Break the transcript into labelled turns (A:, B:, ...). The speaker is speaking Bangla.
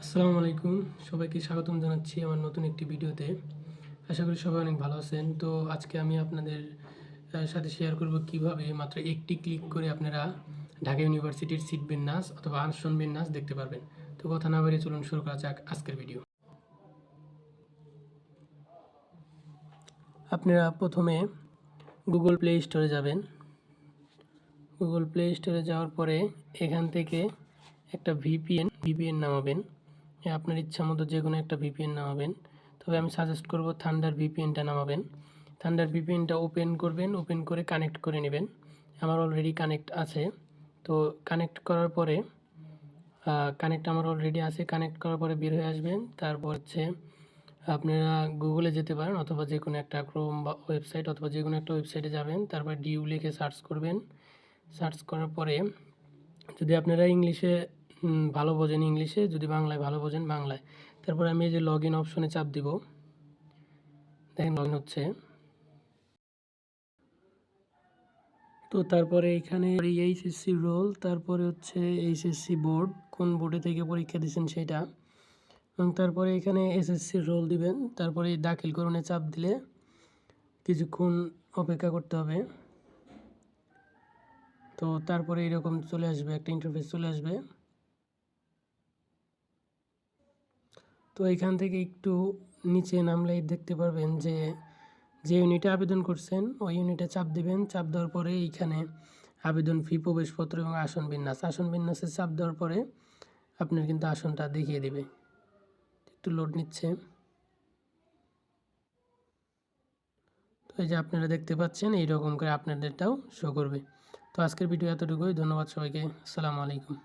A: আসসালামু আলাইকুম, সবাইকে স্বাগতম জানাচ্ছি আমার নতুন একটি ভিডিওতে। আশা করি সবাই অনেক ভালো আছেন। তো আজকে আমি আপনাদের সাথে শেয়ার করব কিভাবে মাত্র একটি ক্লিক করে আপনারা ঢাকা ইউনিভার্সিটির সিট বিন্যাস অথবা আসন বিন্যাস দেখতে পারবেন। তো কথা না বাড়িয়ে চলুন শুরু করা যাক আজকের ভিডিও। আপনারা প্রথমে গুগল প্লে স্টোরে যাবেন। গুগল প্লে স্টোরে যাওয়ার পরে এখান থেকে একটা ভিপিএন নামাবেন। আপনার ইচ্ছা মতো যে কোনো একটা ভিপিএন নামাবেন। তবে আমি সাজেস্ট করব থান্ডার ভিপিএনটা নামাবেন। থান্ডার ভিপিএনটা ওপেন করবেন, ওপেন করে কানেক্ট করে নেবেন। আমার অলরেডি কানেক্ট আছে। তো কানেক্ট করার পরে কানেক্ট আমার অলরেডি আছে। কানেক্ট করার পরে বের হয়ে আসবেন। তারপর হচ্ছে আপনারা গুগলে যেতে পারেন অথবা যে কোনো একটা ক্রোম বা ওয়েবসাইট অথবা যে কোনো একটা ওয়েবসাইটে যাবেন। তারপর ডিউ লিখে সার্চ করবেন। সার্চ করার পরে যদি আপনারা ইংলিশে ভালো বোঝেন ইংলিশে, যদি বাংলায় ভালো বোঝেন বাংলায়। তারপর আমি এই যে লগ ইন অপশনে চাপ দিব। দেখেন লগ ইন হচ্ছে। তো তারপরে এখানে এইচএসসি রোল, তারপরে হচ্ছে এইচএসসি বোর্ড, কোন বোর্ডে থেকে পরীক্ষা দিচ্ছেন সেটা, এবং তারপরে এখানে এসএসসি রোল দিবেন। তারপরে দাখিল করণে চাপ দিলে কিছুক্ষণ অপেক্ষা করতে হবে। তো তারপরে এরকম চলে আসবে, একটা ইন্টারফেস চলে আসবে। তো এখান থেকে একটু নিচে নামলেই দেখতে পারবেন যে ইউনিটে আবেদন করছেন ওই ইউনিটে চাপ দিবেন। চাপ দেওয়ার পরে এইখানে আবেদন ফি, প্রবেশপত্র এবং আসন বিন্যাসে চাপ দেওয়ার পরে আপনার কিন্তু আসনটা দেখিয়ে দিবে। একটু লোড নিচ্ছে। তো এই যে আপনারা দেখতে পাচ্ছেন এইরকম করে আপনাদেরটাও শো করবে। তো আজকের ভিডিও এতটুকুই। ধন্যবাদ সবাইকে। আসসালামু আলাইকুম।